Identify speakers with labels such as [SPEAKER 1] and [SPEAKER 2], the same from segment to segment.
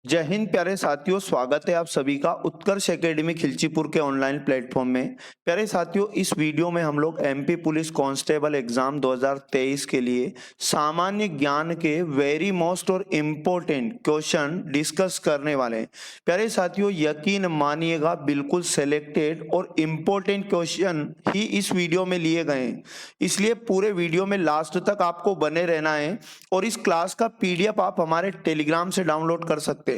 [SPEAKER 1] जय हिंद प्यारे साथियों, स्वागत है आप सभी का उत्कर्ष एकेडमी खिलचीपुर के ऑनलाइन प्लेटफॉर्म में। प्यारे साथियों, इस वीडियो में हम लोग एमपी पुलिस कांस्टेबल एग्जाम 2023 के लिए सामान्य ज्ञान के वेरी मोस्ट और इम्पोर्टेंट क्वेश्चन डिस्कस करने वाले हैं। प्यारे साथियों, यकीन मानिएगा बिल्कुल सिलेक्टेड और इम्पोर्टेंट क्वेश्चन ही इस वीडियो में लिए गए हैं, इसलिए पूरे वीडियो में लास्ट तक आपको बने रहना है। और इस क्लास का पीडीएफ आप हमारे टेलीग्राम से डाउनलोड कर सकते हैं।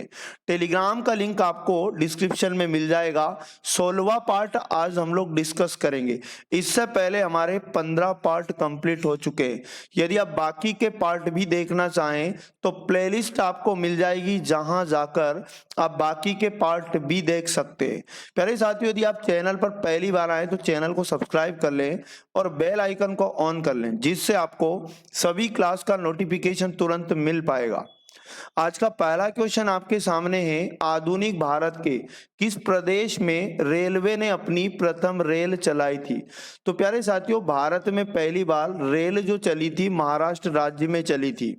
[SPEAKER 1] टेलीग्राम का लिंक आपको डिस्क्रिप्शन में मिल जाएगा। 16वां पार्ट आज हम लोग डिस्कस करेंगे। इससे पहले हमारे 15 पार्ट कंप्लीट हो चुके हैं। यदि आप बाकी के पार्ट भी देखना चाहें तो प्लेलिस्ट आपको मिल जाएगी, जहां जाकर आप बाकी के पार्ट भी देख सकते हैं। प्यारे साथियों, यदि आप चैनल पर पहली बार आए तो चैनल को सब्सक्राइब कर लें और बेल आइकन को ऑन कर लें, जिससे आपको सभी क्लास का नोटिफिकेशन तुरंत मिल पाएगा। आज का पहला क्वेश्चन आपके सामने है, आधुनिक भारत के किस प्रदेश में रेलवे ने अपनी प्रथम रेल चलाई थी? तो प्यारे साथियों, भारत में पहली बार रेल जो चली थी महाराष्ट्र राज्य में चली थी।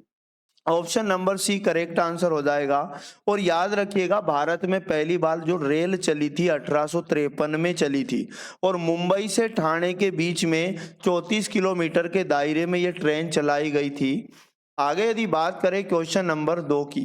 [SPEAKER 1] Option number C correct answer हो जाएगा। और याद रखिएगा, भारत में पहली बार जो रेल चली थी 1853 में चली थी और मुंबई से ठाणे के बीच में 34 किलोमीटर के दायरे में यह ट्रेन चलाई गई थी। आगे यदि बात करें क्वेश्चन नंबर 2 की,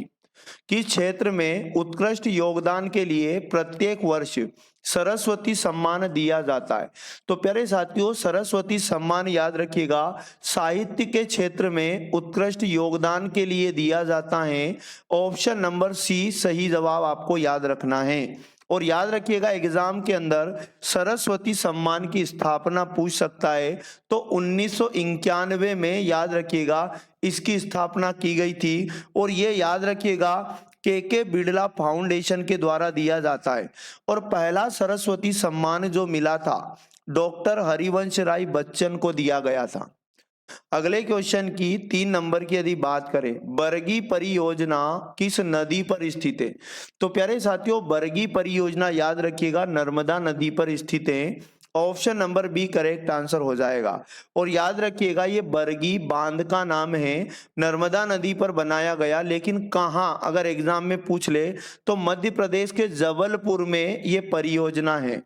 [SPEAKER 1] किस क्षेत्र में उत्कृष्ट योगदान के लिए प्रत्येक वर्ष सरस्वती सम्मान दिया जाता है? तो प्यारे साथियों, सरस्वती सम्मान याद रखिएगा साहित्य के क्षेत्र में उत्कृष्ट योगदान के लिए दिया जाता है। ऑप्शन नंबर सी सही जवाब आपको याद रखना है। और याद रखिएगा, एग्जाम के अंदर सरस्वती सम्मान की स्थापना पूछ सकता है, तो 1991 में याद रखिएगा इसकी स्थापना की गई थी। और ये याद रखिएगा के बिड़ला फाउंडेशन के द्वारा दिया जाता है। और पहला सरस्वती सम्मान जो मिला था डॉक्टर हरिवंश राय बच्चन को दिया गया था। अगले क्वेश्चन की 3 नंबर की यदि बात करें, बरगी परियोजना किस नदी पर स्थित है? तो प्यारे साथियों, बरगी परियोजना याद रखिएगा नर्मदा नदी पर स्थित है। Option number B correct answer हो जाएगा। और याद रखिएगा, ये बरगी बांध का नाम है, नर्मदा नदी पर बनाया गया, लेकिन कहाँ अगर एग्जाम में पूछ ले तो मध्य प्रदेश के जबलपुर में ये परियोजना है।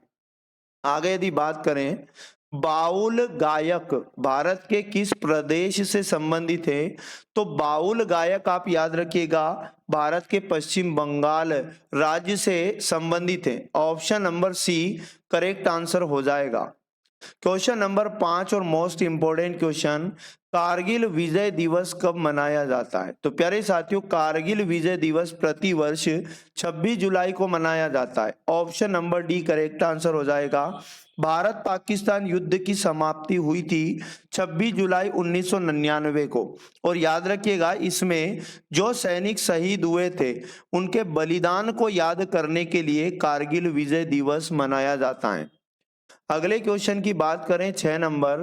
[SPEAKER 1] आगे यदि बात करें, बाउल गायक भारत के किस प्रदेश से संबंधित है? तो बाउल गायक आप याद रखिएगा भारत के पश्चिम बंगाल राज्य से संबंधित है। Option number C correct answer हो जाएगा। क्वेश्चन नंबर 5 और most important question, Kargil Vijay Diwas कब मनाया जाता है? तो प्यारे साथियों, कारगिल विजय दिवस प्रतिवर्ष 26 जुलाई को मनाया जाता है। Option number D correct answer हो जाएगा। भारत पाकिस्तान युद्ध की समाप्ति हुई थी 26 जुलाई 1999 को। और याद रखिएगा, इसमें जो सैनिक शहीद हुए थे उनके बलिदान को याद करने के लिए कारगिल विजय दिवस मनाया जाता है। अगले क्वेश्चन की बात करें 6 नंबर,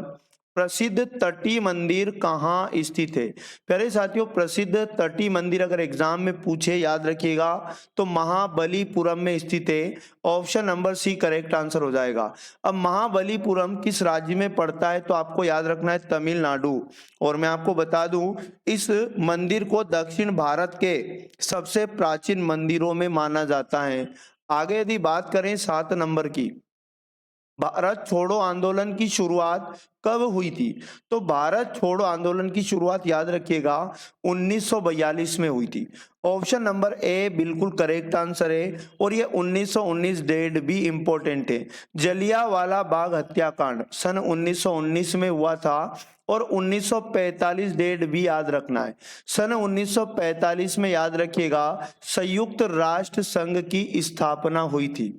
[SPEAKER 1] प्रसिद्ध तटीय मंदिर कहाँ स्थित है? प्यारे साथियों, प्रसिद्ध तटीय मंदिर अगर एग्जाम में पूछे याद रखिएगा तो महाबलीपुरम में स्थित है। Option number C correct answer हो जाएगा। अब महाबलीपुरम किस राज्य में पड़ता है? तो आपको याद रखना है तमिलनाडु। और मैं आपको बता दूं, इस मंदिर को दक्षिण भारत के सबसे प्राचीन मंदिरों में माना जाता है। आगे यदि बात करें 7 नंबर की, भारत छोड़ो आंदोलन की शुरुआत कब हुई थी? तो भारत छोड़ो आंदोलन की शुरुआत याद रखिएगा 1942 में हुई थी। ऑप्शन नंबर ए बिल्कुल करेक्ट आंसर है। और ये 1919 डेट भी इंपॉर्टेंट है। जलियांवाला बाग हत्याकांड सन 1919 में हुआ था। और 1945 डेट भी याद रखना है। सन 1945 में याद रखिएगा संयुक्त राष्ट्र संघ की स्थापना हुई थी।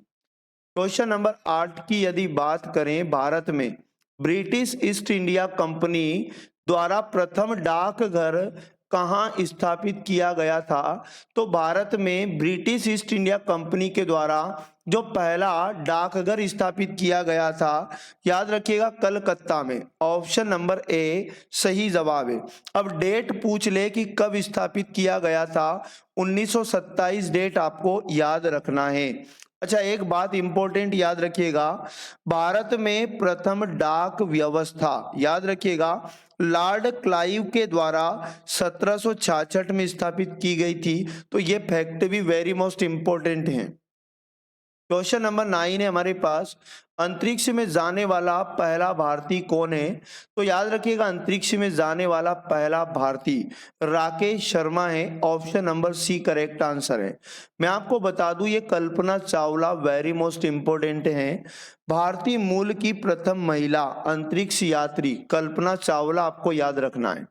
[SPEAKER 1] क्वेश्चन नंबर 8 की यदि बात करें, भारत में ब्रिटिश ईस्ट इंडिया कंपनी द्वारा प्रथम डाकघर कहाँ स्थापित किया गया था? तो भारत में ब्रिटिश ईस्ट इंडिया कंपनी के द्वारा जो पहला डाकघर स्थापित किया गया था याद रखिएगा कलकत्ता में। ऑप्शन नंबर ए सही जवाब है। अब डेट पूछ ले कि कब स्थापित किया गया था, 1927 डेट आपको याद रखना है। अच्छा, एक बात इंपॉर्टेंट याद रखिएगा, भारत में प्रथम डाक व्यवस्था याद रखिएगा लॉर्ड क्लाइव के द्वारा 1766 में स्थापित की गई थी। तो ये फैक्ट भी वेरी मोस्ट इंपॉर्टेंट है। क्वेश्चन नंबर 9 है हमारे पास, अंतरिक्ष में जाने वाला पहला भारतीय कौन है? तो याद रखिएगा, अंतरिक्ष में जाने वाला पहला भारतीय राकेश शर्मा है। Option number C correct answer है। मैं आपको बता दूं, ये Kalpana Chawla very most important है। भारतीय मूल की प्रथम महिला अंतरिक्ष यात्री कल्पना चावला, आपको याद रखना है।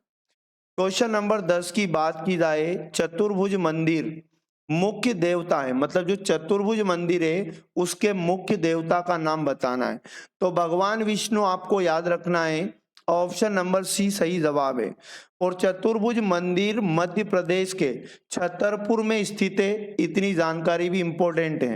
[SPEAKER 1] क्वेश्चन नंबर 10 की बात की जाए, चतुर्भुज मंदिर मुख्य देवता है, मतलब जो चतुर्भुज मंदिर है उसके मुख्य देवता का नाम बताना है। तो भगवान विष्णु आपको याद रखना है। ऑप्शन नंबर सी सही जवाब है। और चतुर्भुज मंदिर मध्य प्रदेश के छतरपुर में स्थित है, इतनी जानकारी भी इंपॉर्टेंट है।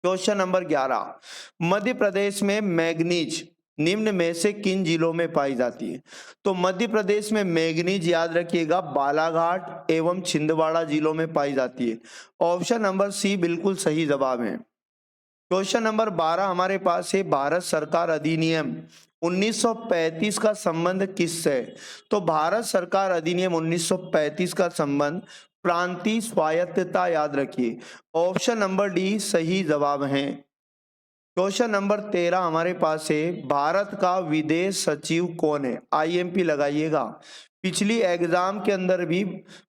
[SPEAKER 1] क्वेश्चन नंबर 11, मध्य प्रदेश में मैग्नीज निम्न में से किन जिलों में पाई जाती है? तो मध्य प्रदेश में मैग्नीज याद रखिएगा बालाघाट एवं छिंदवाड़ा जिलों में पाई जाती है। ऑप्शन नंबर सी बिल्कुल सही जवाब है। क्वेश्चन नंबर 12 हमारे पास है, भारत सरकार अधिनियम 1935 का संबंध किससे है? तो भारत सरकार अधिनियम 1935 का संबंध प्रांतीय स्वायत्तता, याद रखिए। ऑप्शन नंबर डी सही जवाब है। क्वेश्चन नंबर 13 हमारे पास है, भारत का विदेश सचिव कौन है? आईएमपी लगाइएगा। पिछली एग्जाम के अंदर भी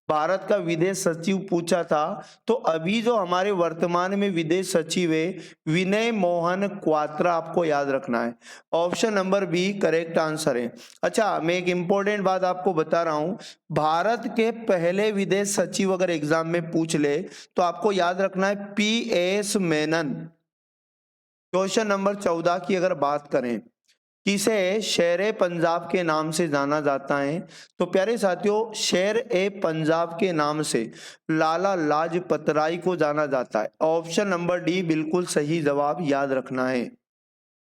[SPEAKER 1] भारत का विदेश सचिव पूछा था। तो अभी जो हमारे वर्तमान में विदेश सचिव है विनय मोहन क्वात्रा, आपको याद रखना है। Option number B correct answer है। अच्छा, मैं एक इंपॉर्टेंट बात आपको बता रहा हूं, भारत के पहले विदेश सचिव अगर एग्जाम में पूछ ले तो आपको याद रखना है पी.एस. मेनन। क्वेश्चन नंबर 14 की अगर बात करें, किसे शेरे पंजाब के नाम से जाना जाता है? तो प्यारे साथियों, शेर ए पंजाब के नाम से लाला लाजपत राय को जाना जाता है। ऑप्शन नंबर डी बिल्कुल सही जवाब, याद रखना है।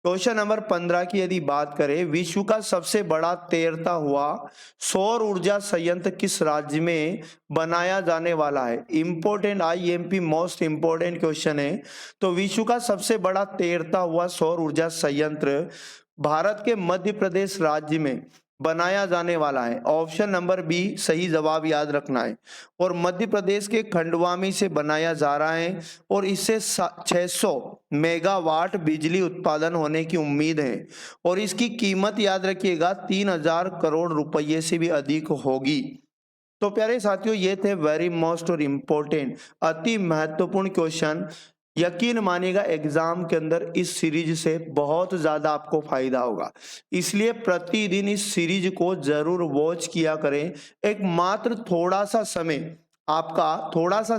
[SPEAKER 1] क्वेश्चन नंबर 15 की यदि बात करें, विश्व का सबसे बड़ा तैरता हुआ सौर ऊर्जा संयंत्र किस राज्य में बनाया जाने वाला है? Important IMP most important question है। तो विश्व का सबसे बड़ा तैरता हुआ सौर ऊर्जा संयंत्र भारत के मध्य प्रदेश राज्य में बनाया जाने वाला है। ऑप्शन नंबर बी सही जवाब, याद रखना है। और मध्य प्रदेश के खंडवा में से बनाया जा रहा है और इससे 600 मेगावाट बिजली उत्पादन होने की उम्मीद है। और इसकी कीमत याद रखिएगा 3000 करोड़ रुपये से भी अधिक होगी। तो प्यारे साथियों, ये थे वेरी मोस्ट और इम्पोर्टेंट अति महत्वपूर्ण क्वेश्चन। यकीन मानिएगा एग्जाम के अंदर इस सीरीज से बहुत ज्यादा आपको फायदा होगा, इसलिए प्रतिदिन इस सीरीज को जरूर वॉच किया करें। एक मात्र थोड़ा सा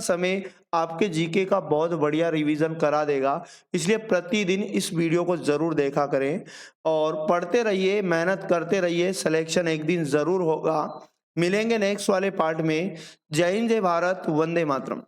[SPEAKER 1] समय आपके जीके का बहुत बढ़िया रिवीजन करा देगा, इसलिए प्रतिदिन इस वीडियो को जरूर देखा करें और पढ़ते रहिए, मेहनत करते रहिए, सिलेक्शन एक दिन जरूर होगा। मिलेंगे नेक्स्ट वाले पार्ट में। जय हिंद, जय भारत, वंदे मातरम।